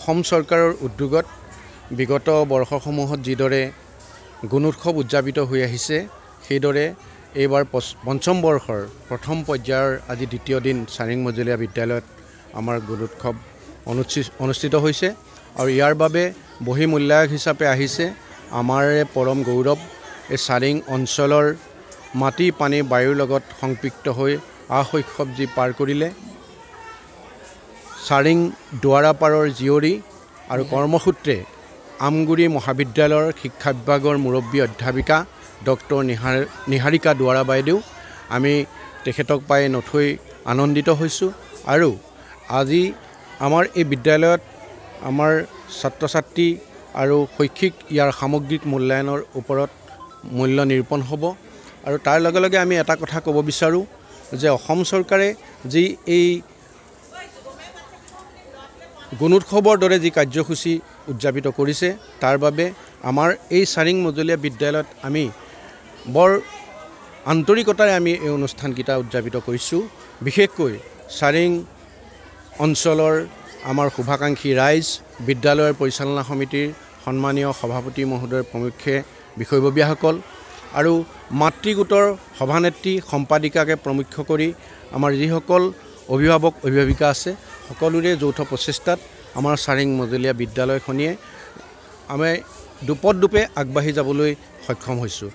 অসম চৰকাৰৰ উদ্যোগত বিগত বৰ্ষসমূহত যিদৰে গুণোৎসৱ উদযাপিত হৈ আহিছে সেইদৰে এইবাৰ পঞ্চম বৰ্ষৰ প্ৰথম পৰ্যায়ৰ আজি দ্বিতীয় দিন চাৰিং মজলীয়া বিদ্যালয়ত আমাৰ গুণোৎসৱ অনুষ্ঠিত হৈছে আৰু ইয়াৰ বাবে বহি মূল্যায়ক হিচাপে আহিছে আমাৰে পৰম গৌৰৱ এই চাৰিং অঞ্চলৰ মাটি পানী বায়ুৰ লগত সংপৃক্ত হৈ আশৈশৱ যি পাৰ কৰিলে চাৰিং দুৱাৰাপাৰৰ জীয়ৰী আৰু কৰ্মসূত্ৰে আমগুৰি মহাবিদ্যালয়ৰ শিক্ষা বিভাগৰ মুৰব্বী অধ্যাপিকা ডক্টৰ নিহাৰিকা দুৱাৰা বাইদেউ আমি তেখেতক পাই নথৈ আনন্দিত হৈছোঁ আৰু আজি আমাৰ এই বিদ্যালয়ত আমাৰ ছাত্ৰ ছাত্ৰী আৰু শৈক্ষিক ইয়াৰ সামগ্ৰিক মূল্যায়নৰ ওপৰত মূল্য নিৰূপণ হ'ব আৰু তাৰ লগে লগে আমি এটা কথা ক'ব বিচাৰোঁ যে অসম চৰকাৰে যি এই গুণোৎসৱৰ দৰে যি কাৰ্যসূচী উদযাপিত কৰিছে তাৰ বাবে আমাৰ এই চাৰিং মজলীয়া বিদ্যালয়ত আমি বৰ আন্তৰিকতাৰে আমি এই অনুষ্ঠানকেইটা উদযাপিত কৰিছোঁ বিশেষকৈ চাৰিং অঞ্চলৰ আমাৰ শুভাকাংক্ষী ৰাইজ বিদ্যালয়ৰ পৰিচালনা সমিতিৰ সন্মানীয় সভাপতি মহোদয়ৰ প্ৰমুখ্যে বিষয়ববীয়াসকল আৰু মাতৃগোটৰ সভানেত্ৰী সম্পাদিকাকে প্ৰমুখ্য কৰি আমাৰ যিসকল অভিভাৱক অভিভাৱিকা আছে সকলোৰে যৌথ প্ৰচেষ্টাত আমাৰ চাৰিং মজলীয়া বিদ্যালয়খনিয়ে আমি দুপদে আগবাঢ়ি যাবলৈ সক্ষম হৈছোঁ।